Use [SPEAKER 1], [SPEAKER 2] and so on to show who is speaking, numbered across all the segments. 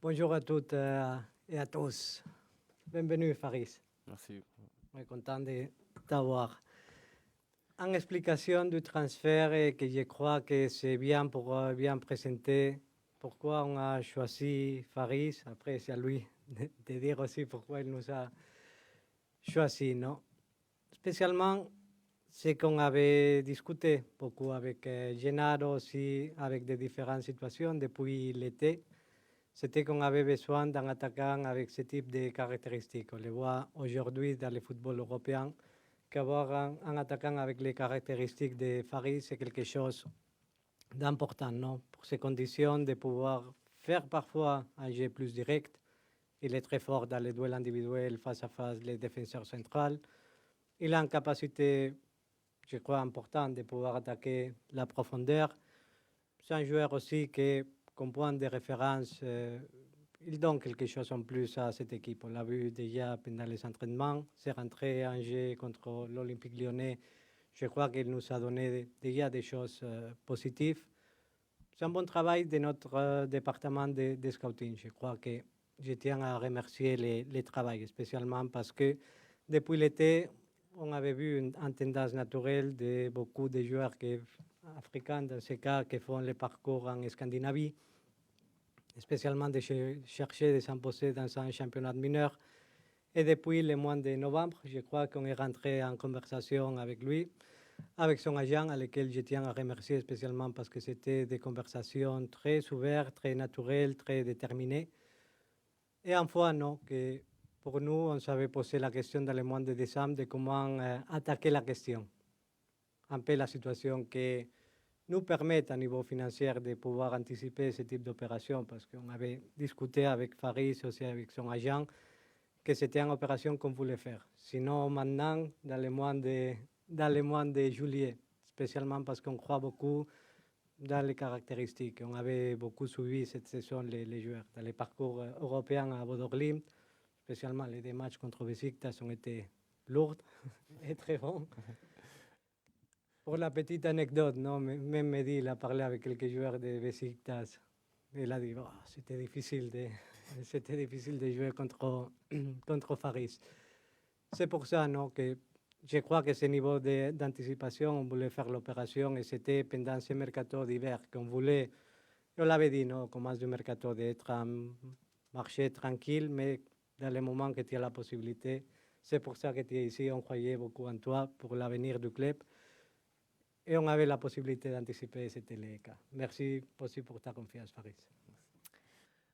[SPEAKER 1] Bonjour à toutes et à tous. Bienvenue, Faris.
[SPEAKER 2] Merci.
[SPEAKER 1] On est content de t'avoir. En explication du transfert, et que je crois que c'est bien pour bien présenter pourquoi on a choisi Faris. Après, c'est à lui de dire aussi pourquoi il nous a choisi, non? Spécialement, c'est qu'on avait discuté beaucoup avec Gennaro aussi, avec des différentes situations depuis l'été. C'était qu'on avait besoin d'un attaquant avec ce type de caractéristiques. On le voit aujourd'hui dans le football européen, qu'avoir un attaquant avec les caractéristiques de Faris, c'est quelque chose d'important, non? Pour ces conditions de pouvoir faire parfois un jeu plus direct. Il est très fort dans les duels individuels face à face, les défenseurs centrales. Il a une capacité, je crois, importante de pouvoir attaquer la profondeur. C'est un joueur aussi qui, comme point de référence, il donne quelque chose en plus à cette équipe. On l'a vu déjà pendant les entraînements. C'est rentré en jeu contre l'Olympique lyonnais. Je crois qu'il nous a donné déjà des choses positives. C'est un bon travail de notre département de scouting. Je crois que je tiens à remercier les travail, spécialement parce que depuis l'été, on avait vu une tendance naturelle de beaucoup de joueurs africains, dans ce cas, qui font le parcours en Scandinavie, spécialement de chercher de s'imposer dans un championnat mineur. Et depuis le mois de novembre, je crois qu'on est rentré en conversation avec lui, avec son agent, à lequel je tiens à remercier spécialement parce que c'était des conversations très ouvertes, très naturelles, très déterminées. Et enfin, non, que pour nous, on s'avait posé la question dans le mois de décembre de comment attaquer la question. Un peu la situation qui nous permet à niveau financier de pouvoir anticiper ce type d'opération, parce qu'on avait discuté avec Faris, aussi avec son agent, que c'était une opération qu'on voulait faire. Sinon, maintenant, dans le mois de juillet, spécialement parce qu'on croit beaucoup dans les caractéristiques. On avait beaucoup suivi cette saison les joueurs. Dans les parcours européens à Bodo-Glimt, spécialement les deux matchs contre Besiktas ont été lourds et très bons. Pour la petite anecdote, non, même Mehdi, il a parlé avec quelques joueurs de Besiktas. Il a dit oh, c'était difficile de jouer contre Faris. C'est pour ça non, que je crois que ce niveau d'anticipation, on voulait faire l'opération et c'était pendant ce mercato d'hiver qu'on voulait, on l'avait dit, non, au commence du mercato, d'être un marché tranquille, mais dans les moments que tu as la possibilité. C'est pour ça que tu es ici, on croyait beaucoup en toi pour l'avenir du club. Et on avait la possibilité d'anticiper, c'était le cas. Merci aussi pour ta confiance, Faris.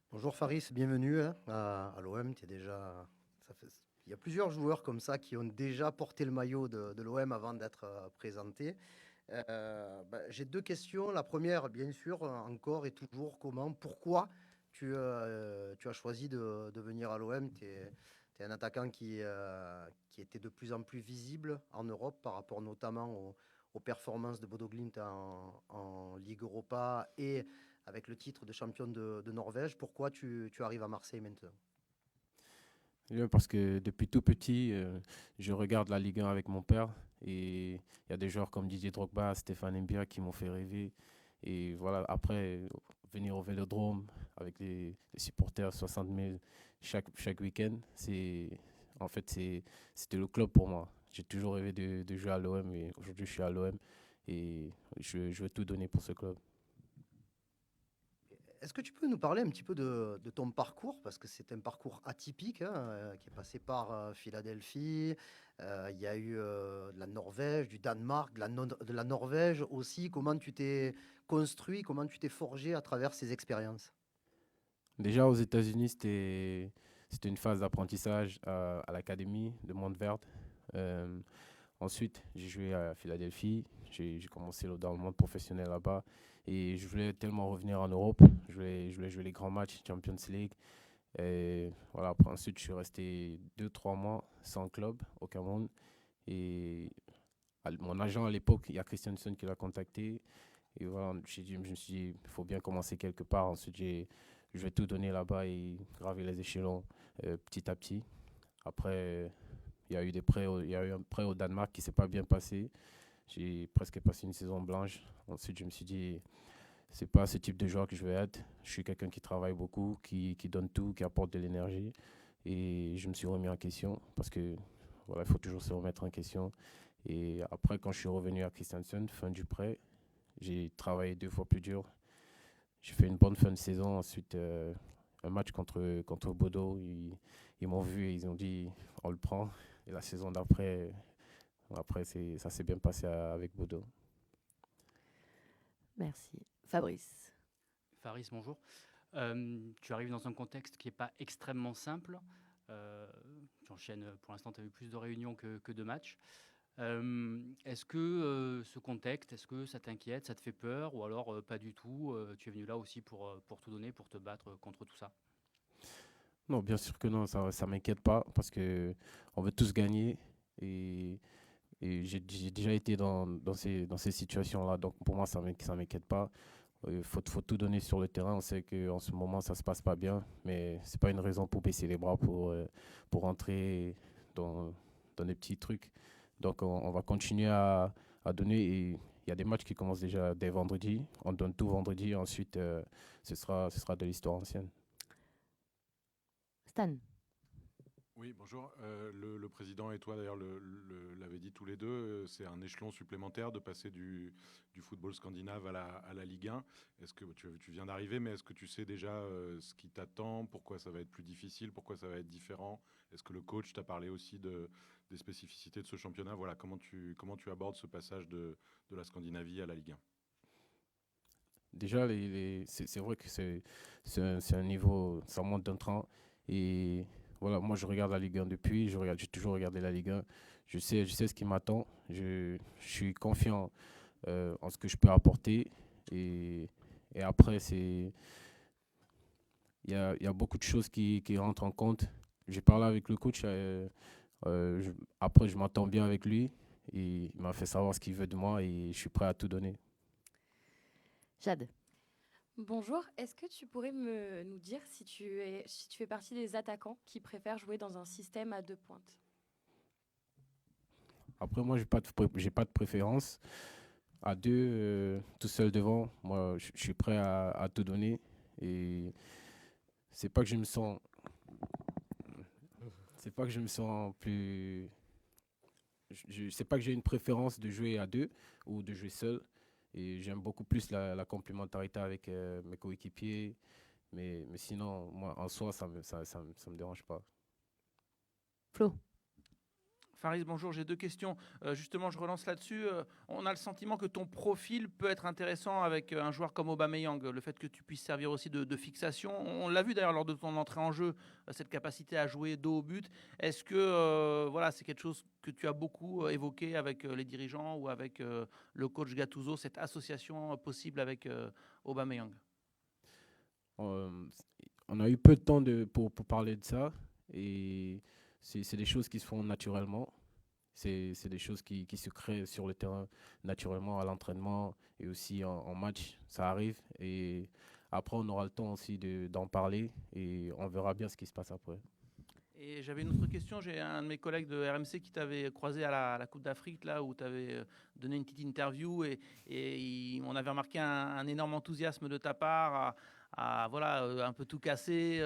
[SPEAKER 3] Bonjour Faris, bienvenue à l'OM. Il y a plusieurs joueurs comme ça qui ont déjà porté le maillot de l'OM avant d'être présentés. J'ai deux questions. La première, bien sûr, encore et toujours, pourquoi tu as choisi de venir à l'OM? Tu es un attaquant qui était de plus en plus visible en Europe par rapport notamment aux performances de Bodo Glimt en Ligue Europa et avec le titre de champion de Norvège. Pourquoi tu arrives à Marseille maintenant?
[SPEAKER 2] Parce que depuis tout petit, je regarde la Ligue 1 avec mon père et il y a des joueurs comme Didier Drogba, Stéphane Mbia qui m'ont fait rêver. Et voilà, après, venir au Vélodrome avec les supporters, 60 000 chaque week-end, c'était le club pour moi. J'ai toujours rêvé de jouer à l'OM et aujourd'hui je suis à l'OM et je veux tout donner pour ce club.
[SPEAKER 3] Est-ce que tu peux nous parler un petit peu de ton parcours? Parce que c'est un parcours atypique qui est passé par Philadelphie. Il y a eu de la Norvège, du Danemark, de la Norvège aussi. Comment tu t'es construit, comment tu t'es forgé à travers ces expériences?
[SPEAKER 2] Déjà aux États-Unis, c'était une phase d'apprentissage à l'académie de Montverde. Ensuite, j'ai joué à Philadelphie. J'ai commencé dans le monde professionnel là-bas. Et je voulais tellement revenir en Europe. Je voulais jouer les grands matchs, Champions League. Et voilà, après, ensuite, je suis resté 2-3 mois sans club au Cameroun. Et mon agent à l'époque, il y a Christiansen qui l'a contacté. Et voilà, je me suis dit, il faut bien commencer quelque part. Ensuite, je vais tout donner là-bas et graver les échelons petit à petit. Après, il y a eu il y a eu un prêt au Danemark qui ne s'est pas bien passé. J'ai presque passé une saison blanche. Ensuite, je me suis dit, c'est pas ce type de joueur que je veux être. Je suis quelqu'un qui travaille beaucoup, qui donne tout, qui apporte de l'énergie. Et je me suis remis en question parce que voilà, il faut toujours se remettre en question. Et après, quand je suis revenu à Christiansen, fin du prêt, j'ai travaillé 2 fois plus dur. J'ai fait une bonne fin de saison. Ensuite, un match contre Bodo, ils m'ont vu et ils ont dit on le prend. Et la saison d'après, ça s'est bien passé avec Bodo.
[SPEAKER 4] Merci. Fabrice.
[SPEAKER 5] Faris, bonjour. Tu arrives dans un contexte qui n'est pas extrêmement simple. Tu enchaînes, pour l'instant, tu as eu plus de réunions que de matchs. Est-ce que ce contexte, est-ce que ça t'inquiète, ça te fait peur, ou alors pas du tout, tu es venu là aussi pour tout donner, pour te battre contre tout ça?
[SPEAKER 2] Non, bien sûr que non, ça ne m'inquiète pas parce qu'on veut tous gagner. Et j'ai déjà été dans ces situations-là. Donc pour moi, ça ne m'inquiète pas. Faut tout donner sur le terrain. On sait qu'en ce moment, ça ne se passe pas bien. Mais ce n'est pas une raison pour baisser les bras, pour rentrer dans des petits trucs. Donc on va continuer à donner. Et il y a des matchs qui commencent déjà dès vendredi. On donne tout vendredi. Ensuite, ce sera de l'histoire ancienne.
[SPEAKER 4] Stan.
[SPEAKER 6] Oui, bonjour. Le président et toi, d'ailleurs, l'avez dit tous les deux, c'est un échelon supplémentaire de passer du football scandinave à la Ligue 1. Est-ce que tu viens d'arriver, mais est-ce que tu sais déjà ce qui t'attend, pourquoi ça va être plus difficile, pourquoi ça va être différent? Est-ce que le coach t'a parlé aussi des spécificités de ce championnat? Voilà, comment tu abordes ce passage de la Scandinavie à la Ligue 1?
[SPEAKER 2] Déjà, c'est vrai que c'est un niveau, ça monte d'un train. Et voilà, moi je regarde la Ligue 1 depuis, j'ai toujours regardé la Ligue 1. Je sais ce qui m'attend. Je suis confiant en ce que je peux apporter. Et après, il y a beaucoup de choses qui rentrent en compte. J'ai parlé avec le coach. Après, je m'entends bien avec lui. Et il m'a fait savoir ce qu'il veut de moi et je suis prêt à tout donner.
[SPEAKER 4] Jade.
[SPEAKER 7] Bonjour, est-ce que tu pourrais nous dire si tu fais partie des attaquants qui préfèrent jouer dans un système à 2 pointes?
[SPEAKER 2] Après, moi, j'ai pas de préférence. À 2, tout seul devant, moi, je suis prêt à tout donner. Et c'est pas que je me sens plus. C'est pas que j'ai une préférence de jouer à 2 ou de jouer seul. Et j'aime beaucoup plus la complémentarité avec mes coéquipiers. Mais sinon, moi, en soi, ça me dérange pas.
[SPEAKER 4] Flo.
[SPEAKER 8] Faris, bonjour, j'ai 2 questions. Justement, je relance là-dessus. On a le sentiment que ton profil peut être intéressant avec un joueur comme Aubameyang. Le fait que tu puisses servir aussi de fixation. On l'a vu d'ailleurs lors de ton entrée en jeu, cette capacité à jouer dos au but. Est-ce que voilà, c'est quelque chose que tu as beaucoup évoqué avec les dirigeants ou avec le coach Gattuso, cette association possible avec Aubameyang?
[SPEAKER 2] On a eu peu de temps pour parler de ça. Et c'est des choses qui se font naturellement. C'est des choses qui se créent sur le terrain naturellement, à l'entraînement et aussi en match. Ça arrive. Et après, on aura le temps aussi d'en parler et on verra bien ce qui se passe après.
[SPEAKER 8] Et j'avais une autre question. J'ai un de mes collègues de RMC qui t'avait croisé à la Coupe d'Afrique, là où tu avais donné une petite interview et on avait remarqué un énorme enthousiasme de ta part à voilà, un peu tout casser,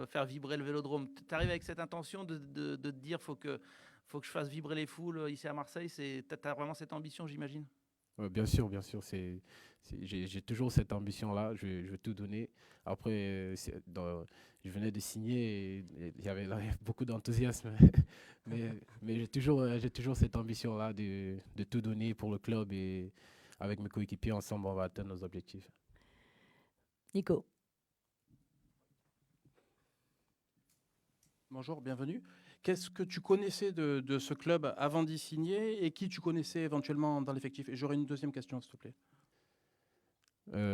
[SPEAKER 8] faire vibrer le Vélodrome. Tu arrives avec cette intention de te dire faut que je fasse vibrer les foules ici à Marseille. Tu as vraiment cette ambition, j'imagine?
[SPEAKER 2] Bien sûr, bien sûr. J'ai toujours cette ambition-là. Je veux tout donner. Après, je venais de signer et il y avait beaucoup d'enthousiasme. mais j'ai toujours cette ambition-là de tout donner pour le club et avec mes coéquipiers, ensemble, on va atteindre nos objectifs.
[SPEAKER 4] Nico.
[SPEAKER 9] Bonjour, bienvenue. Qu'est-ce que tu connaissais de ce club avant d'y signer et qui tu connaissais éventuellement dans l'effectif? Et j'aurais une deuxième question, s'il te plaît.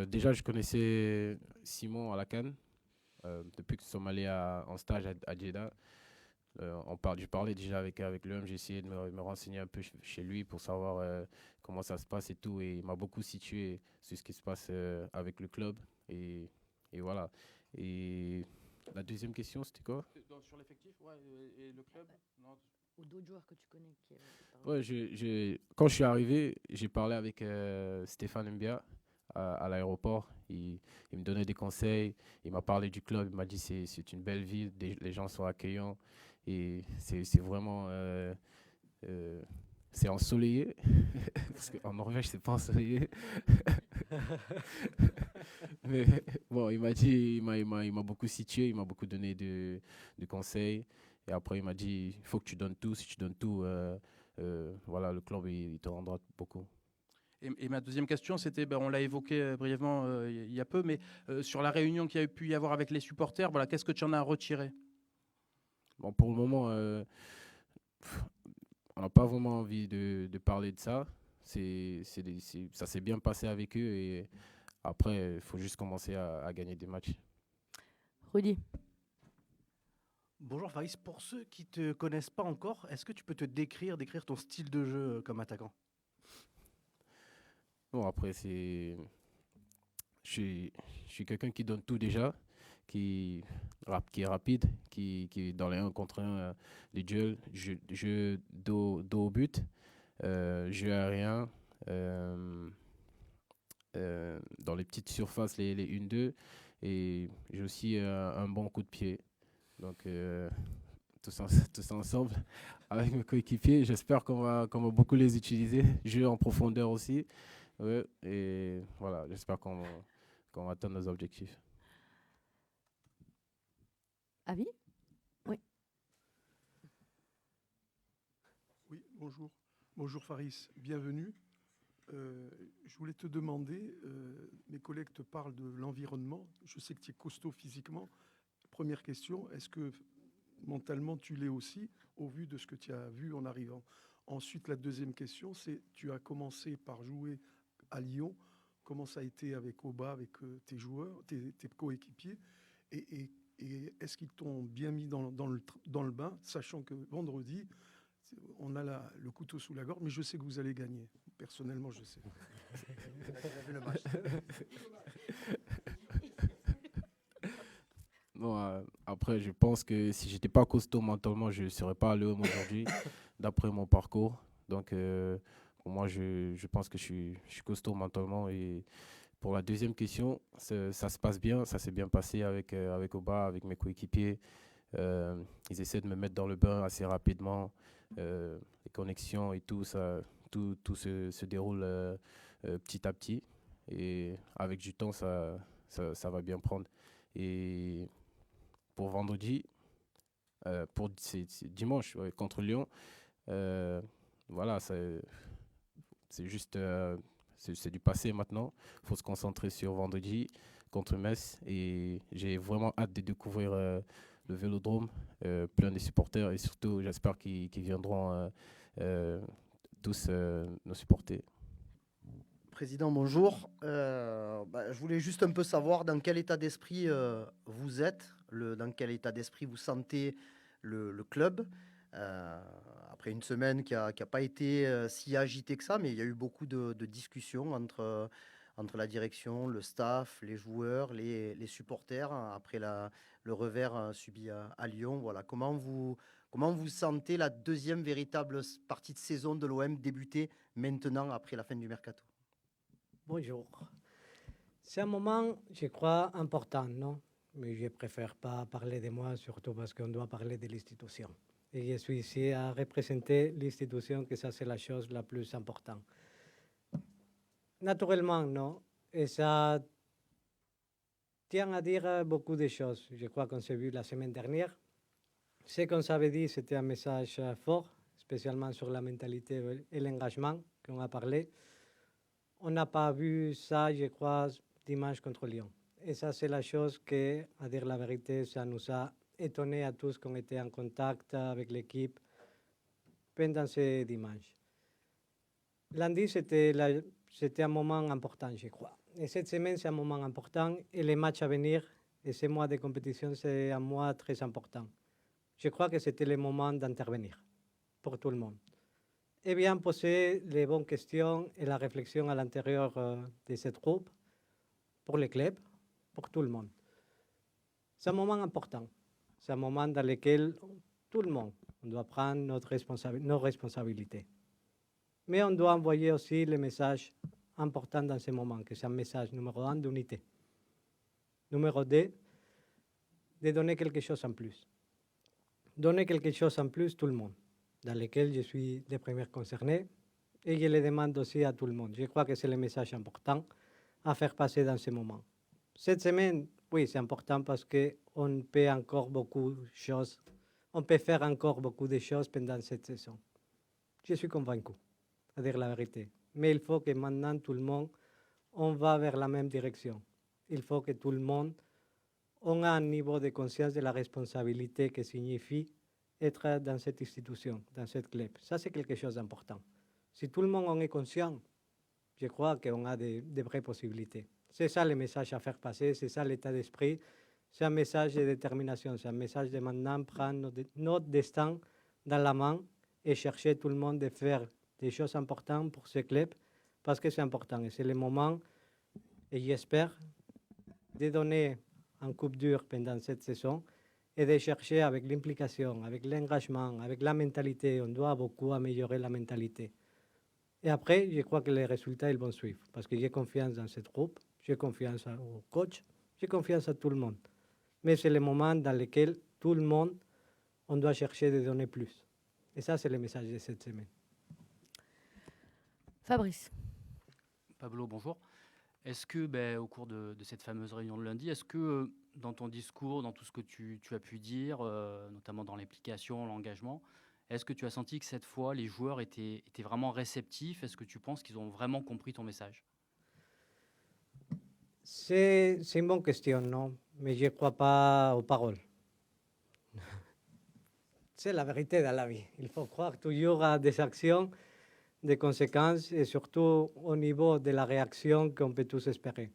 [SPEAKER 2] Déjà, je connaissais Simon à la CAN. Depuis que nous sommes allés en stage à Jeddah. Je parlais déjà avec l'homme. J'ai essayé de me renseigner un peu chez lui pour savoir comment ça se passe et tout. Et il m'a beaucoup situé sur ce qui se passe avec le club. Et voilà. Et la deuxième question, c'était quoi?
[SPEAKER 9] Sur l'effectif, ouais, et le club? Non.
[SPEAKER 4] Ou d'autres joueurs que tu connais
[SPEAKER 2] Ouais, quand je suis arrivé, j'ai parlé avec Stéphane Mbia, à l'aéroport. Il me donnait des conseils, il m'a parlé du club, il m'a dit c'est une belle ville, les gens sont accueillants et c'est vraiment c'est ensoleillé parce qu'en Norvège c'est pas ensoleillé. Mais bon, il m'a dit, il m'a beaucoup situé, il m'a beaucoup donné de conseils et après il m'a dit il faut que tu donnes tout, si tu donnes tout, voilà, le club il te rendra beaucoup.
[SPEAKER 9] Et ma deuxième question, c'était, ben, on l'a évoqué brièvement il y a peu, mais sur la réunion qu'il y a pu y avoir avec les supporters, voilà, qu'est-ce que tu en as retiré?
[SPEAKER 2] Bon, pour le moment, on n'a pas vraiment envie de parler de ça. Ça s'est bien passé avec eux et après, il faut juste commencer à gagner des matchs.
[SPEAKER 4] Rudy.
[SPEAKER 10] Bonjour Faris, pour ceux qui ne te connaissent pas encore, est-ce que tu peux te décrire ton style de jeu comme attaquant?
[SPEAKER 2] Bon, après, je suis quelqu'un qui donne tout déjà, qui est rapide, qui dans les 1 contre 1, les duels, jeu dos au but, jeu aérien, dans les petites surfaces, les 1-2, et j'ai aussi un bon coup de pied. Donc, tout ça ensemble, avec mes coéquipiers, j'espère qu'on va beaucoup les utiliser. Jeu en profondeur aussi. Ouais, et voilà, j'espère qu'on va atteindre nos objectifs.
[SPEAKER 4] Avis? Oui.
[SPEAKER 11] Oui, bonjour. Bonjour Faris, bienvenue. Je voulais te demander, mes collègues te parlent de l'environnement. Je sais que tu es costaud physiquement. Première question, est-ce que mentalement tu l'es aussi, au vu de ce que tu as vu en arrivant? Ensuite, la deuxième question, c'est tu as commencé par jouer à Lyon. Comment ça a été avec Oba, avec tes joueurs, tes coéquipiers, et est-ce qu'ils t'ont bien mis dans le bain, sachant que vendredi, on a le couteau sous la gorge, mais je sais que vous allez gagner. Personnellement, je sais.
[SPEAKER 2] Bon, après, je pense que si j'étais pas costaud mentalement, je ne serais pas à l'OM aujourd'hui, d'après mon parcours. Donc, pour moi, je pense que je suis costaud mentalement. Et pour la deuxième question, ça se passe bien. Ça s'est bien passé avec Oba, avec mes coéquipiers. Ils essaient de me mettre dans le bain assez rapidement. Les connexions et tout, tout se déroule petit à petit. Et avec du temps, ça va bien prendre. Et pour vendredi, c'est dimanche contre Lyon, voilà, c'est juste c'est du passé maintenant. Il faut se concentrer sur vendredi contre Metz. Et j'ai vraiment hâte de découvrir le Vélodrome, plein de supporters. Et surtout, j'espère qu'ils viendront tous nous supporter.
[SPEAKER 3] Président, bonjour. Je voulais juste un peu savoir dans quel état d'esprit vous êtes, dans quel état d'esprit vous sentez le club. Après une semaine qui a pas été si agitée que ça, mais il y a eu beaucoup de discussions entre la direction, le staff, les joueurs, les supporters, après le revers subi à Lyon. Voilà. Comment vous sentez la deuxième véritable partie de saison de l'OM débuter maintenant après la fin du mercato?
[SPEAKER 1] Bonjour. C'est un moment, je crois, important, non? Mais je préfère pas parler de moi, surtout parce qu'on doit parler de l'institution. Et je suis ici à représenter l'institution, que ça, c'est la chose la plus importante. Naturellement, non. Et ça tient à dire beaucoup de choses. Je crois qu'on s'est vu la semaine dernière. Ce qu'on s'avait dit, c'était un message fort, spécialement sur la mentalité et l'engagement qu'on a parlé. On n'a pas vu ça, je crois, dimanche contre Lyon. Et ça, c'est la chose que, à dire la vérité, ça nous a étonnés à tous qu'on était en contact avec l'équipe pendant ce dimanche. Lundi, c'était un moment important, je crois. Et cette semaine, c'est un moment important. Et les matchs à venir, et ces mois de compétition, c'est un mois très important. Je crois que c'était le moment d'intervenir pour tout le monde. Et bien poser les bonnes questions et la réflexion à l'intérieur de cette groupe, pour les clubs, pour tout le monde. C'est un moment important. C'est un moment dans lequel tout le monde doit prendre nos responsabilités. Mais on doit envoyer aussi le message important dans ce moment, que c'est un message numéro 1 d'unité. Numéro 2, de donner quelque chose en plus. Donner quelque chose en plus tout le monde, dans lequel je suis le premier concerné, et je le demande aussi à tout le monde. Je crois que c'est le message important à faire passer dans ce moment. Cette semaine, oui, c'est important parce qu'on peut encore beaucoup de choses, on peut faire encore beaucoup de choses pendant cette saison. Je suis convaincu, à dire la vérité. Mais il faut que maintenant tout le monde, on va vers la même direction. Il faut que tout le monde, on a un niveau de conscience de la responsabilité que signifie être dans cette institution, dans cette club. Ça, c'est quelque chose d'important. Si tout le monde en est conscient, je crois qu'on a de vraies possibilités. C'est ça le message à faire passer, c'est ça l'état d'esprit. C'est un message de détermination, c'est un message de maintenant prendre notre destin dans la main et chercher tout le monde de faire des choses importantes pour ce club, parce que c'est important. Et c'est le moment, et j'espère, de donner un coup dur pendant cette saison et de chercher avec l'implication, avec l'engagement, avec la mentalité. On doit beaucoup améliorer la mentalité. Et après, je crois que les résultats ils vont suivre, parce que j'ai confiance dans ce groupe, j'ai confiance au coach, j'ai confiance à tout le monde. Mais c'est le moment dans lequel tout le monde, on doit chercher de donner plus. Et ça, c'est le message de cette semaine.
[SPEAKER 4] Fabrice.
[SPEAKER 5] Pablo, bonjour. Est-ce que, au cours de cette fameuse réunion de lundi, est-ce que dans ton discours, dans tout ce que tu as pu dire, notamment dans l'implication, l'engagement, est-ce que tu as senti que cette fois, les joueurs étaient vraiment réceptifs? Est-ce que tu penses qu'ils ont vraiment compris ton message?
[SPEAKER 1] C'est une bonne question, non? Mais je ne crois pas aux paroles. C'est la vérité dans la vie. Il faut croire toujours à des actions, des conséquences et surtout au niveau de la réaction qu'on peut tous espérer.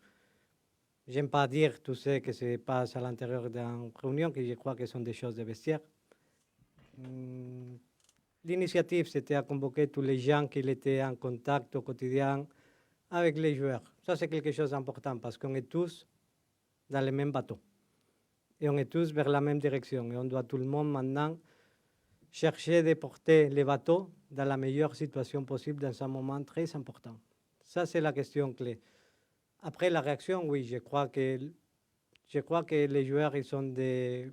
[SPEAKER 1] J'aime pas dire tout ce qui se passe à l'intérieur d'une réunion, que je crois que sont des choses de vestiaire. L'initiative, c'était à convoquer tous les gens qui étaient en contact au quotidien avec les joueurs. Ça, c'est quelque chose d'important parce qu'on est tous dans le même bateau. Et on est tous vers la même direction. Et on doit tout le monde maintenant chercher de porter les bateaux dans la meilleure situation possible dans un moment très important. Ça, c'est la question clé. Après la réaction, oui, je crois que les joueurs, ils sont de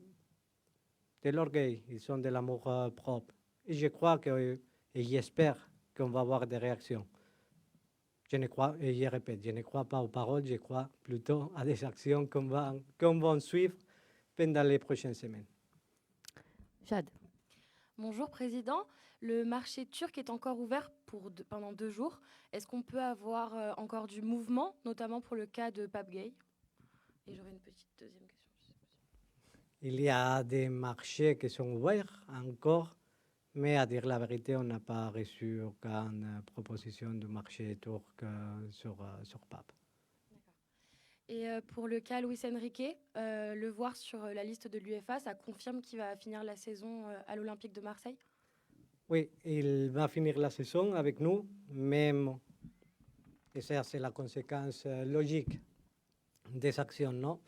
[SPEAKER 1] l'orgueil, ils sont de l'amour propre. Et je crois que, et j'espère qu'on va avoir des réactions. Je ne crois, et je répète, je ne crois pas aux paroles, je crois plutôt à des actions qu'on va suivre pendant les prochaines semaines.
[SPEAKER 4] Jade.
[SPEAKER 7] Bonjour Président, le marché turc est encore ouvert pendant 2 jours. Est-ce qu'on peut avoir encore du mouvement, notamment pour le cas de Pape Gueye? Et j'aurais une petite deuxième question.
[SPEAKER 1] Il y a des marchés qui sont ouverts encore, mais à dire la vérité, on n'a pas reçu aucune proposition de marché turc sur Pape.
[SPEAKER 7] Et pour le cas Luis Enrique, le voir sur la liste de l'UEFA, ça confirme qu'il va finir la saison à l'Olympique de Marseille?
[SPEAKER 1] Oui, il va finir la saison avec nous, même, et ça c'est la conséquence logique des actions, non?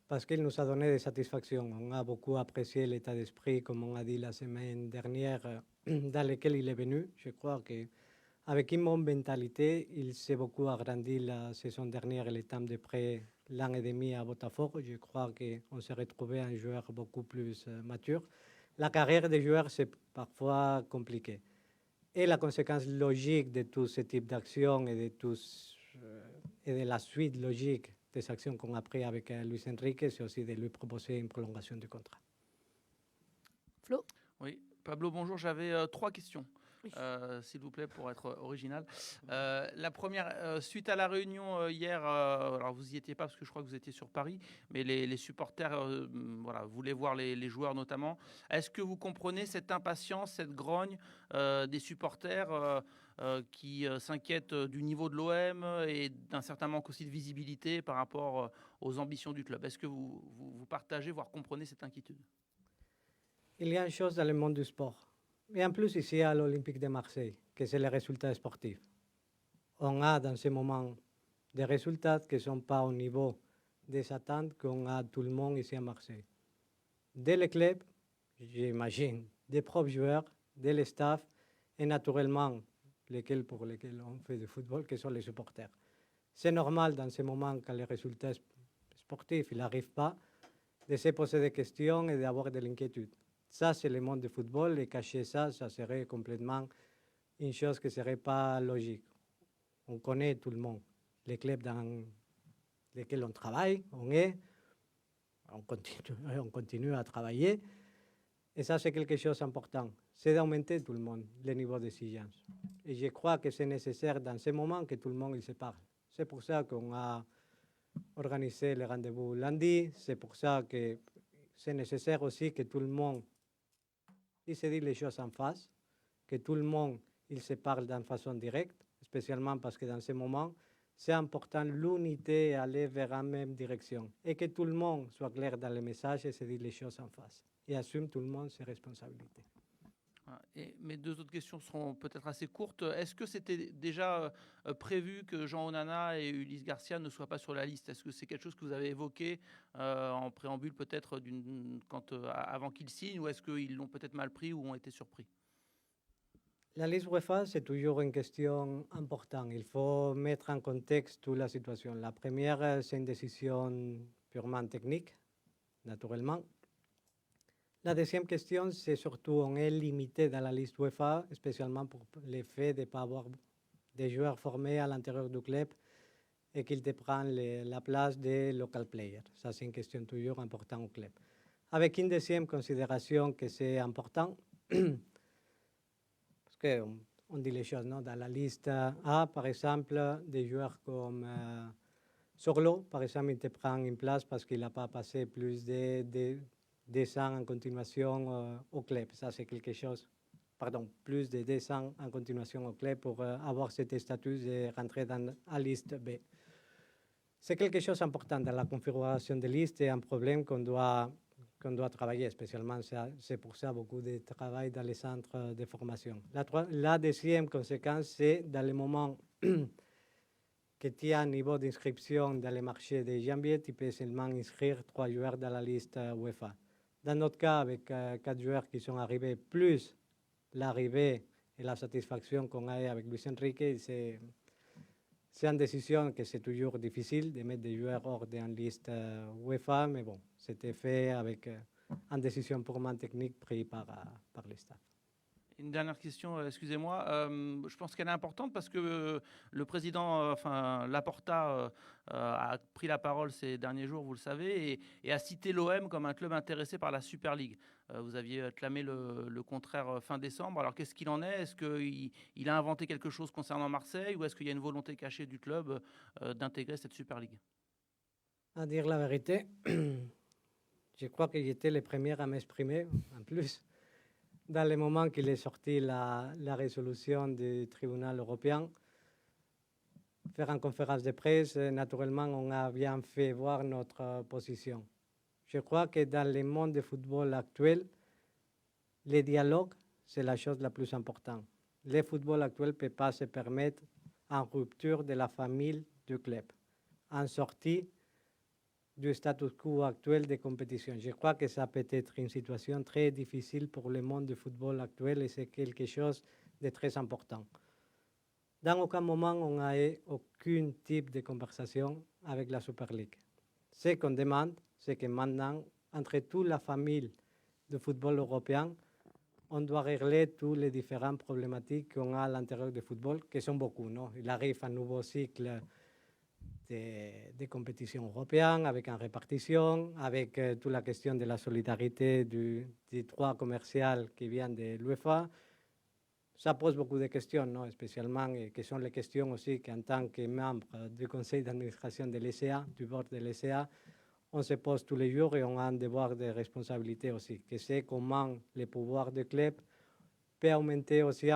[SPEAKER 1] Parce qu'il nous a donné des satisfactions. On a beaucoup apprécié l'état d'esprit, comme on a dit la semaine dernière, dans lequel il est venu. Je crois qu'avec une bonne mentalité, il s'est beaucoup agrandi la saison dernière, le temps de près l'an et demi à Botafogo. Je crois qu'on s'est retrouvé un joueur beaucoup plus mature. La carrière des joueurs, c'est parfois compliqué. Et la conséquence logique de tout ce type d'action et de la suite logique des actions qu'on a prises avec Luis Enrique, c'est aussi de lui proposer une prolongation du contrat.
[SPEAKER 4] Flo.
[SPEAKER 8] Oui, Pablo, bonjour. J'avais 3 questions. S'il vous plaît, pour être original. La première, suite à la réunion hier, alors vous n'y étiez pas parce que je crois que vous étiez sur Paris, mais les supporters voulaient voir les joueurs notamment. Est-ce que vous comprenez cette impatience, cette grogne des supporters qui s'inquiètent du niveau de l'OM et d'un certain manque aussi de visibilité par rapport aux ambitions du club? Est-ce que vous partagez, voire comprenez cette inquiétude?
[SPEAKER 1] Il y a une chose dans le monde du sport. Et en plus, ici à l'Olympique de Marseille, que c'est les résultats sportifs. On a dans ce moment des résultats qui ne sont pas au niveau des attentes qu'on a tout le monde ici à Marseille. Dès le club, j'imagine, des propres joueurs, dès le staff, et naturellement pour lesquels on fait du football, que sont les supporters. C'est normal dans ces moments quand les résultats sportifs n'arrivent pas, de se poser des questions et d'avoir de l'inquiétude. Ça, c'est le monde du football et cacher ça, ça serait complètement une chose qui ne serait pas logique. On connaît tout le monde, les clubs dans lesquels on travaille, on continue à travailler. Et ça, c'est quelque chose d'important. C'est d'augmenter tout le monde, le niveau d'exigence. Et je crois que c'est nécessaire dans ce moment que tout le monde il se parle. C'est pour ça qu'on a organisé le rendez-vous lundi. C'est pour ça que c'est nécessaire aussi que tout le monde il se dit les choses en face, que tout le monde il se parle d'une façon directe, spécialement parce que dans ce moment, c'est important l'unité et aller vers la même direction. Et que tout le monde soit clair dans les messages et se dit les choses en face. Et assume tout le monde ses responsabilités.
[SPEAKER 8] Et mes deux autres questions seront peut-être assez courtes. Est-ce que c'était déjà prévu que Jean Onana et Ulysse Garcia ne soient pas sur la liste? Est-ce que c'est quelque chose que vous avez évoqué en préambule peut-être avant qu'ils signent, ou est-ce qu'ils l'ont peut-être mal pris ou ont été surpris?
[SPEAKER 1] La liste UEFA, c'est toujours une question importante. Il faut mettre en contexte toute la situation. La première, c'est une décision purement technique, naturellement. La deuxième question, c'est surtout on est limité dans la liste UEFA, spécialement pour le fait de ne pas avoir des joueurs formés à l'intérieur du club et qu'ils te prennent la place des local players. Ça, c'est une question toujours importante au club. Avec une deuxième considération que c'est important, parce qu'on dit les choses, non? Dans la liste A, par exemple, des joueurs comme Sorlo, par exemple, il te prend une place parce qu'il n'a pas passé plus de 2 ans en continuation au club. Ça, c'est quelque chose, plus de 2 ans en continuation au club pour avoir cet statut de rentrer dans la liste B. C'est quelque chose d'important dans la configuration de liste et un problème qu'on doit travailler, spécialement. C'est pour ça beaucoup de travail dans les centres de formation. La deuxième conséquence, c'est dans le moment que tu as un niveau d'inscription dans le marché de janvier, tu peux seulement inscrire 3 joueurs dans la liste UEFA. Dans notre cas, avec 4 joueurs qui sont arrivés, plus l'arrivée et la satisfaction qu'on a avec Luis Enrique, c'est une décision que c'est toujours difficile de mettre des joueurs hors d'une liste UEFA, mais bon, c'était fait avec une décision purement technique prise par le staff.
[SPEAKER 8] Une dernière question, excusez-moi. Je pense qu'elle est importante parce que le président Laporta a pris la parole ces derniers jours, vous le savez, et a cité l'OM comme un club intéressé par la Super League. Vous aviez clamé le contraire fin décembre. Alors qu'est-ce qu'il en est? Est-ce qu'il a inventé quelque chose concernant Marseille, ou est-ce qu'il y a une volonté cachée du club d'intégrer cette Super League?
[SPEAKER 1] À dire la vérité, je crois que j'étais le premier à m'exprimer, en plus. Dans le moment qu'il est sorti la résolution du tribunal européen, faire une conférence de presse, naturellement, on a bien fait voir notre position. Je crois que dans le monde du football actuel, le dialogue, c'est la chose la plus importante. Le football actuel ne peut pas se permettre une rupture de la famille du club, en sortie du status quo actuel de compétition. Je crois que ça peut être une situation très difficile pour le monde du football actuel et c'est quelque chose de très important. Dans aucun moment, on n'a eu aucun type de conversation avec la Super League. Ce qu'on demande, c'est que maintenant, entre toute la famille du football européen, on doit régler toutes les différentes problématiques qu'on a à l'intérieur du football, qui sont beaucoup, non? Il arrive un nouveau cycle des compétitions européennes, avec une répartition, avec toute la question de la solidarité du droit commercial qui vient de l'UEFA. Ça pose beaucoup de questions, non? Spécialement, et qui sont les questions aussi qu'en tant que membre du conseil d'administration de l'ECA, du board de l'ECA, on se pose tous les jours et on a un devoir de responsabilité aussi, que c'est comment le pouvoir du club peut augmenter aussi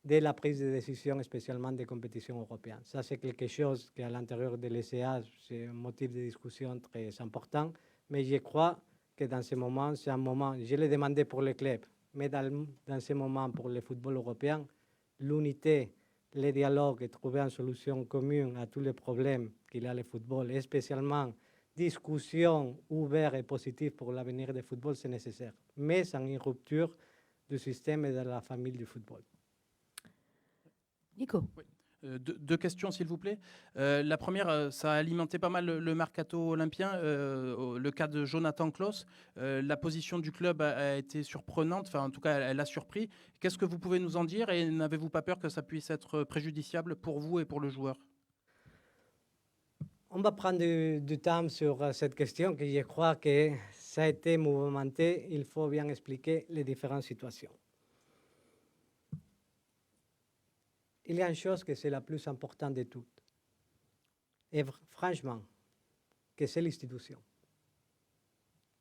[SPEAKER 1] de la prise de décision, spécialement des compétitions européennes. Ça, c'est quelque chose qui, à l'intérieur de l'ECA, c'est un motif de discussion très important. Mais je crois que dans ce moment, c'est un moment, je l'ai demandé pour le club, mais dans ce moment, pour le football européen, l'unité, le dialogue et trouver une solution commune à tous les problèmes qu'il a le football, et spécialement discussion ouverte et positive pour l'avenir du football, c'est nécessaire. Mais sans une rupture du système et de la famille du football.
[SPEAKER 4] Nico.
[SPEAKER 9] Deux questions, s'il vous plaît. La première, ça a alimenté pas mal le mercato olympien. Le cas de Jonathan Klaus, la position du club a été surprenante. Enfin, en tout cas, elle a surpris. Qu'est-ce que vous pouvez nous en dire et n'avez-vous pas peur que ça puisse être préjudiciable pour vous et pour le joueur?
[SPEAKER 1] On va prendre du temps sur cette question, que je crois que ça a été mouvementé. Il faut bien expliquer les différentes situations. Il y a une chose que c'est la plus importante de toutes. Et franchement, que c'est l'institution.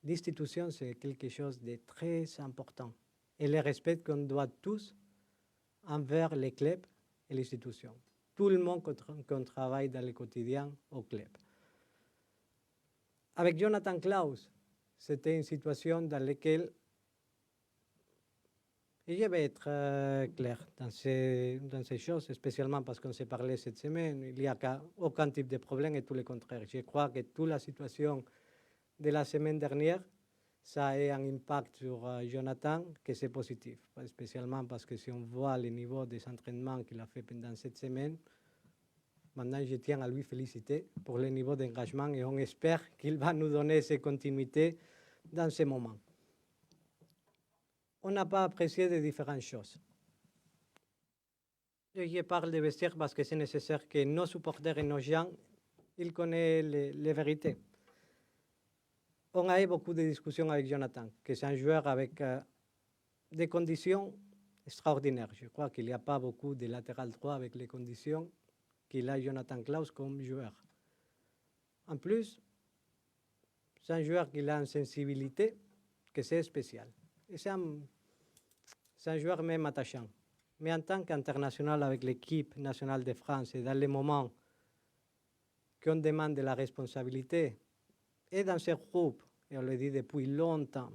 [SPEAKER 1] L'institution, c'est quelque chose de très important. Et le respect qu'on doit tous envers les clubs et l'institution. Tout le monde qu'on travaille dans le quotidien au club. Avec Jonathan Klaus, c'était une situation dans laquelle, et je vais être clair dans ces choses, spécialement parce qu'on s'est parlé cette semaine, il n'y a aucun type de problème et tout le contraire. Je crois que toute la situation de la semaine dernière, ça a un impact sur Jonathan, que c'est positif, spécialement parce que si on voit le niveau des entraînements qu'il a fait pendant cette semaine, maintenant je tiens à lui féliciter pour le niveau d'engagement et on espère qu'il va nous donner cette continuité dans ce moment. On n'a pas apprécié de différentes choses. Et je parle de vestiaire parce que c'est nécessaire que nos supporters et nos gens, ils connaissent les vérités. On a eu beaucoup de discussions avec Jonathan, que c'est un joueur avec des conditions extraordinaires. Je crois qu'il n'y a pas beaucoup de latéral droit avec les conditions qu'il a Jonathan Klaus comme joueur. En plus, c'est un joueur qui a une sensibilité que c'est spéciale. Et c'est un joueur même attachant. Mais en tant qu'international avec l'équipe nationale de France et dans les moments qu'on demande de la responsabilité, et dans ce groupe, et on le dit depuis longtemps,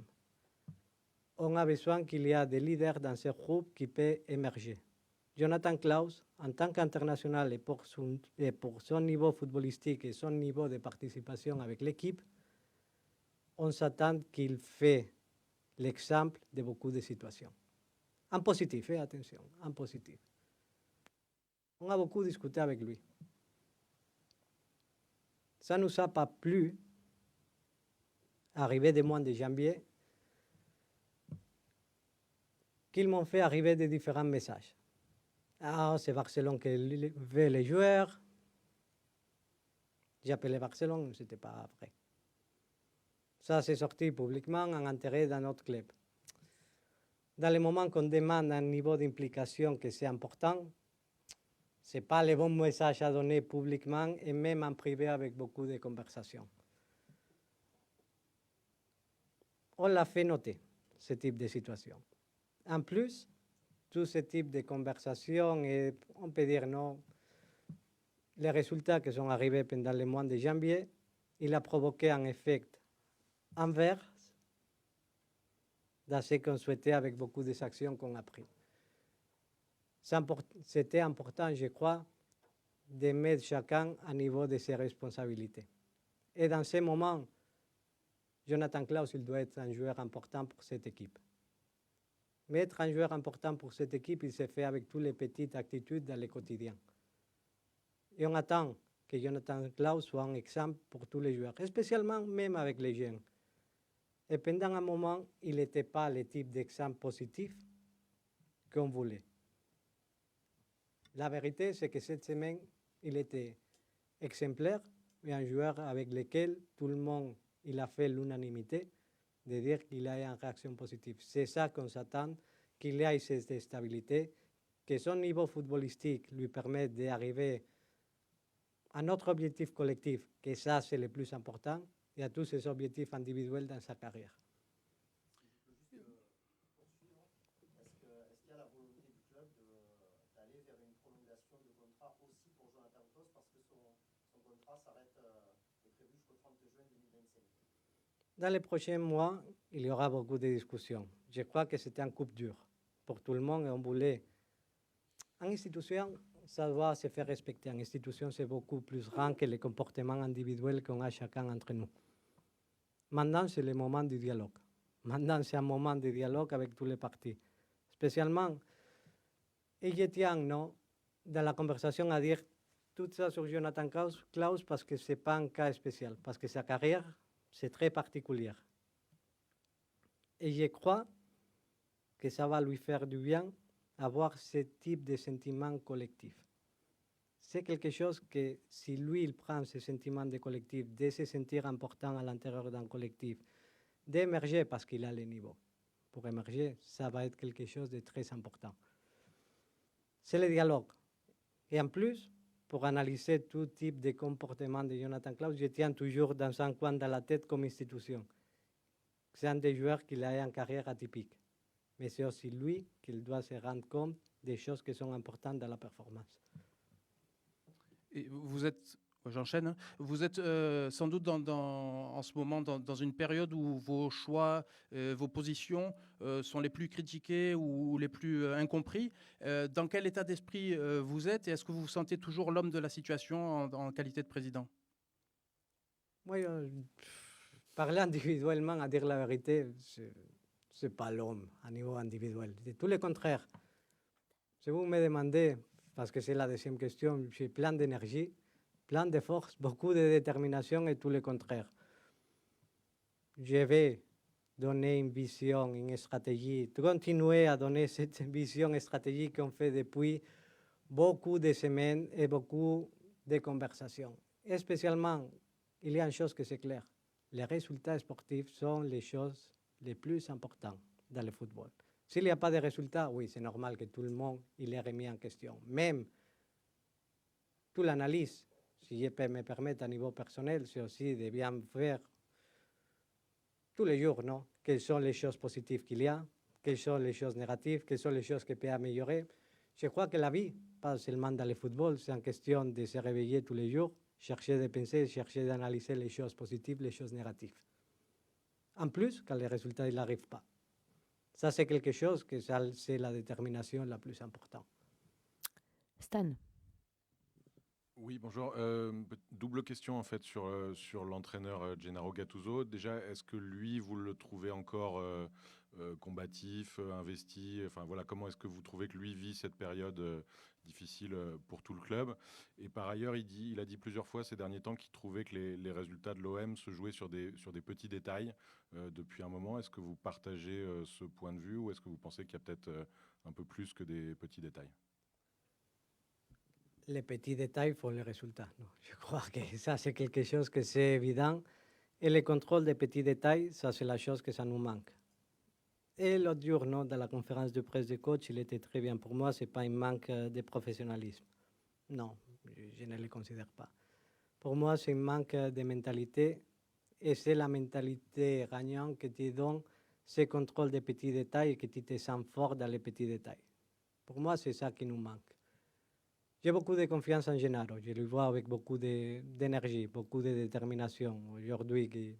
[SPEAKER 1] on a besoin qu'il y ait des leaders dans ce groupe qui peuvent émerger. Jonathan Klaus, en tant qu'international et pour son niveau footballistique et son niveau de participation avec l'équipe, on s'attend qu'il fait l'exemple de beaucoup de situations. En positif, attention, en positif. On a beaucoup discuté avec lui. Ça ne nous a pas plu, arrivé des mois de janvier, qu'ils m'ont fait arriver des différents messages. Ah, c'est Barcelone qui veut les joueurs. J'ai appelé Barcelone, ce n'était pas vrai. Ça, c'est sorti publiquement en intérêt dans notre club. Dans les moments qu'on demande un niveau d'implication que c'est important, ce n'est pas le bon message à donner publiquement et même en privé avec beaucoup de conversations. On l'a fait noter, ce type de situation. En plus, tout ce type de conversation et on peut dire non, les résultats qui sont arrivés pendant le mois de janvier, il a provoqué un effet inverse dans ce qu'on souhaitait avec beaucoup des actions qu'on a prises. C'était important, je crois, de mettre chacun à niveau de ses responsabilités. Et dans ces moments, Jonathan Klaus, il doit être un joueur important pour cette équipe. Mais être un joueur important pour cette équipe, il se fait avec toutes les petites attitudes dans le quotidien. Et on attend que Jonathan Klaus soit un exemple pour tous les joueurs, spécialement même avec les jeunes. Et pendant un moment, il n'était pas le type d'exemple positif qu'on voulait. La vérité, c'est que cette semaine, il était exemplaire et un joueur avec lequel tout le monde il a fait l'unanimité de dire qu'il a une réaction positive. C'est ça qu'on s'attend, qu'il ait cette stabilité, que son niveau footballistique lui permette d'arriver à notre objectif collectif, que ça c'est le plus important, et à tous ses objectifs individuels dans sa carrière.
[SPEAKER 3] Est-ce qu'il y a la volonté du club d'aller vers une prolongation de contrat aussi pour Jonathan Klaus parce que son contrat s'arrête, est prévu jusqu'au 30 juin 2025?
[SPEAKER 1] Dans les prochains mois, il y aura beaucoup de discussions. Je crois que c'était un coup dur pour tout le monde et on voulait. En institution, ça doit se faire respecter. En institution, c'est beaucoup plus grand que les comportements individuels qu'on a chacun entre nous. Maintenant, c'est le moment du dialogue. Maintenant, c'est un moment de dialogue avec tous les partis. Spécialement, et je tiens dans la conversation à dire tout ça sur Jonathan Klaus parce que ce n'est pas un cas spécial, parce que sa carrière, c'est très particulière. Et je crois que ça va lui faire du bien avoir ce type de sentiment collectif. C'est quelque chose que si lui, il prend ce sentiment de collectif, de se sentir important à l'intérieur d'un collectif, d'émerger parce qu'il a le niveau. Pour émerger, ça va être quelque chose de très important. C'est le dialogue. Et en plus, pour analyser tout type de comportement de Jonathan Klaus, je tiens toujours dans un coin de la tête comme institution. C'est un des joueurs qui a une carrière atypique. Mais c'est aussi lui qui doit se rendre compte des choses qui sont importantes dans la performance.
[SPEAKER 9] Et vous êtes, j'enchaîne, vous êtes sans doute en ce moment dans une période où vos choix, vos positions sont les plus critiquées ou les plus incompris. Dans quel état d'esprit vous êtes et est-ce que vous vous sentez toujours l'homme de la situation en qualité de président?
[SPEAKER 1] Moi, parler individuellement, à dire la vérité, c'est pas l'homme à niveau individuel. C'est tout le contraire. Si vous me demandez, parce que c'est la deuxième question, j'ai plein d'énergie, plein de force, beaucoup de détermination et tout le contraire. Je vais donner une vision, une stratégie, continuer à donner cette vision et stratégie qu'on fait depuis beaucoup de semaines et beaucoup de conversations. Et spécialement, il y a une chose que c'est clair, les résultats sportifs sont les choses les plus importantes dans le football. S'il n'y a pas de résultats, oui, c'est normal que tout le monde il est remis en question. Même toute l'analyse, si je peux me permettre à niveau personnel, c'est aussi de bien faire tous les jours, non? Quelles sont les choses positives qu'il y a, quelles sont les choses négatives, quelles sont les choses qui peuvent améliorer. Je crois que la vie, pas seulement dans le football, c'est une question de se réveiller tous les jours, chercher de penser, chercher d'analyser les choses positives, les choses négatives. En plus, quand les résultats n'arrivent pas. Ça, c'est quelque chose que c'est la détermination la plus importante.
[SPEAKER 4] Stan.
[SPEAKER 6] Oui, bonjour. Double question en fait sur l'entraîneur Gennaro Gattuso. Déjà, est-ce que lui, vous le trouvez encore combatif, investi? Enfin voilà, comment est-ce que vous trouvez que lui vit cette période difficile pour tout le club? Et par ailleurs, il a dit plusieurs fois ces derniers temps qu'il trouvait que les résultats de l'OM se jouaient sur des petits détails depuis un moment. Est-ce que vous partagez ce point de vue ou est-ce que vous pensez qu'il y a peut-être un peu plus que des petits détails?
[SPEAKER 1] Les petits détails font les résultats. Non, je crois que ça, c'est quelque chose que c'est évident. Et le contrôle des petits détails, ça, c'est la chose que ça nous manque. Et l'autre jour, non, dans la conférence de presse de coach, il était très bien pour moi. Ce n'est pas un manque de professionnalisme. Non, je ne le considère pas. Pour moi, c'est un manque de mentalité. Et c'est la mentalité gagnante qui te donne ce contrôle des petits détails et que tu te sens fort dans les petits détails. Pour moi, c'est ça qui nous manque. J'ai beaucoup de confiance en Gennaro. Je le vois avec beaucoup d'énergie, beaucoup de détermination. Aujourd'hui,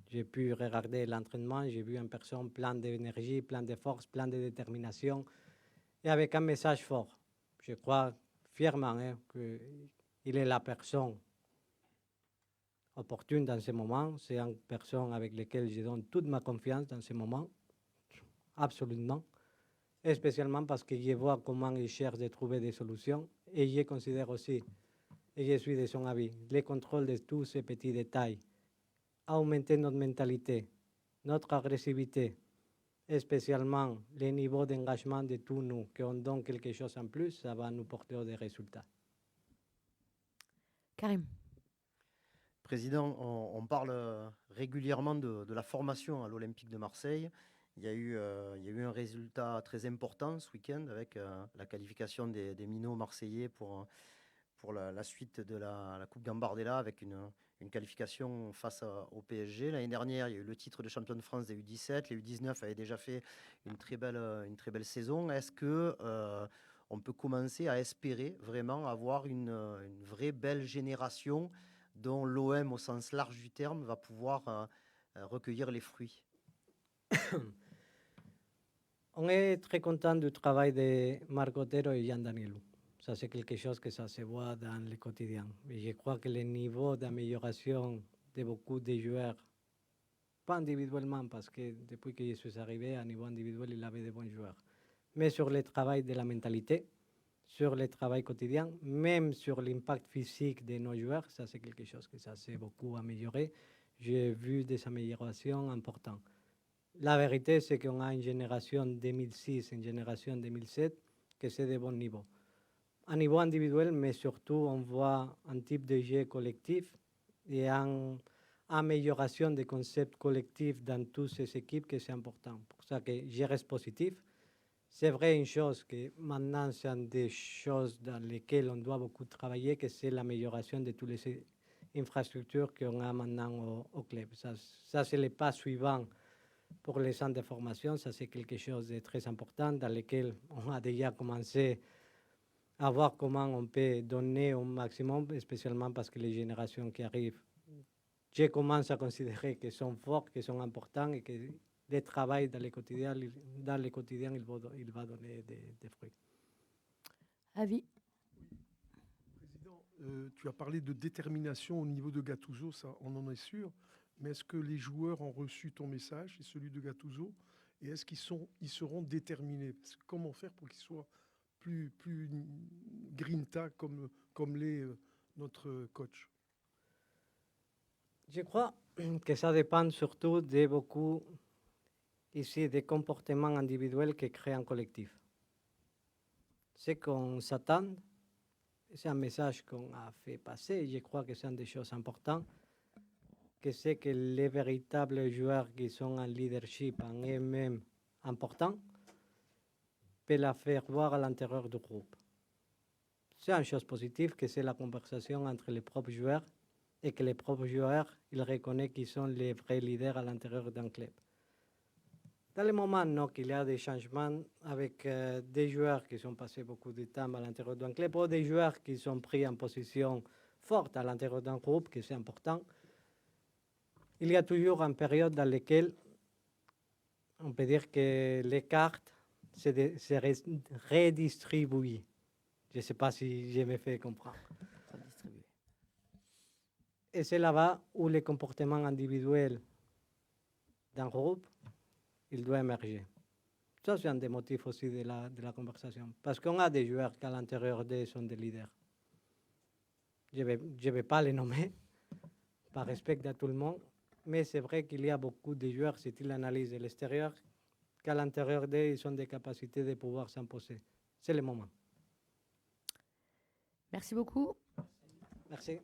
[SPEAKER 1] j'ai pu regarder l'entraînement, j'ai vu une personne pleine d'énergie, pleine de force, pleine de détermination et avec un message fort. Je crois fièrement qu'il est la personne opportune dans ce moment. C'est une personne avec laquelle je donne toute ma confiance dans ce moment, absolument. Et spécialement parce que je vois comment il cherche de trouver des solutions et je considère aussi, et je suis de son avis, le contrôle de tous ces petits détails, augmenter notre mentalité, notre agressivité, et spécialement le niveau d'engagement de tous nous, qu'on donne quelque chose en plus, ça va nous porter des résultats.
[SPEAKER 4] Karim.
[SPEAKER 3] Président, on parle régulièrement de la formation à l'Olympique de Marseille. Il y a eu un résultat très important ce week-end avec la qualification des minots marseillais pour la suite de la Coupe Gambardella avec une qualification face au PSG. L'année dernière, il y a eu le titre de champion de France des U17. Les U19 avaient déjà fait une très belle saison. Est-ce que on peut commencer à espérer vraiment avoir une vraie belle génération dont l'OM au sens large du terme va pouvoir recueillir les fruits?
[SPEAKER 1] On est très content du travail de Marc Otero et Gian Danilo. Ça, c'est quelque chose que ça se voit dans le quotidien. Et je crois que le niveau d'amélioration de beaucoup de joueurs, pas individuellement, parce que depuis que je suis arrivé, à niveau individuel, il avait de bons joueurs, mais sur le travail de la mentalité, sur le travail quotidien, même sur l'impact physique de nos joueurs. Ça, c'est quelque chose que ça s'est beaucoup amélioré. J'ai vu des améliorations importantes. La vérité, c'est qu'on a une génération 2006, une génération 2007, que c'est de bon niveau. À niveau individuel, mais surtout, on voit un type de jeu collectif et une amélioration des concepts collectifs dans toutes ces équipes que c'est important. Pour ça que je reste positif. C'est vrai une chose que maintenant, c'est une des choses dans lesquelles on doit beaucoup travailler, que c'est l'amélioration de toutes les infrastructures qu'on a maintenant au club. Ça c'est le pas suivant pour les centres de formation. Ça, c'est quelque chose de très important dans lequel on a déjà commencé à voir comment on peut donner au maximum, spécialement parce que les générations qui arrivent, je commence à considérer qu'elles sont fortes, qu'elles sont importantes et que le travail dans le quotidien, il va donner des fruits.
[SPEAKER 4] Avis.
[SPEAKER 11] Président, tu as parlé de détermination au niveau de Gattuso, ça, on en est sûr. Mais est-ce que les joueurs ont reçu ton message et celui de Gattuso? Et est-ce ils seront déterminés? Parce que comment faire pour qu'ils soient plus grinta comme l'est notre coach?
[SPEAKER 1] Je crois que ça dépend surtout de beaucoup ici des comportements individuels que créent un collectif. Ce qu'on s'attend, c'est un message qu'on a fait passer, je crois que c'est une des choses importantes, que c'est que les véritables joueurs qui sont en leadership en eux-mêmes importants peuvent la faire voir à l'intérieur du groupe. C'est une chose positive que c'est la conversation entre les propres joueurs et que les propres joueurs, ils reconnaissent qu'ils sont les vrais leaders à l'intérieur d'un club. Dans le moment qu'il y a des changements avec des joueurs qui sont passés beaucoup de temps à l'intérieur d'un club ou des joueurs qui sont pris en position forte à l'intérieur d'un groupe, que c'est important, il y a toujours une période dans laquelle on peut dire que les cartes se redistribuent. Je ne sais pas si je me fais comprendre. Et c'est là-bas où les comportements individuels d'un groupe, il doit émerger. Ça, c'est un des motifs aussi de la conversation. Parce qu'on a des joueurs qui, à l'intérieur d'eux, sont des leaders. Je ne vais pas les nommer, par respect à tout le monde, mais c'est vrai qu'il y a beaucoup de joueurs, si tu l'analyses de l'extérieur, qu'à l'intérieur d'eux, ils ont des capacités de pouvoir s'imposer. C'est le moment.
[SPEAKER 4] Merci beaucoup.
[SPEAKER 1] Merci.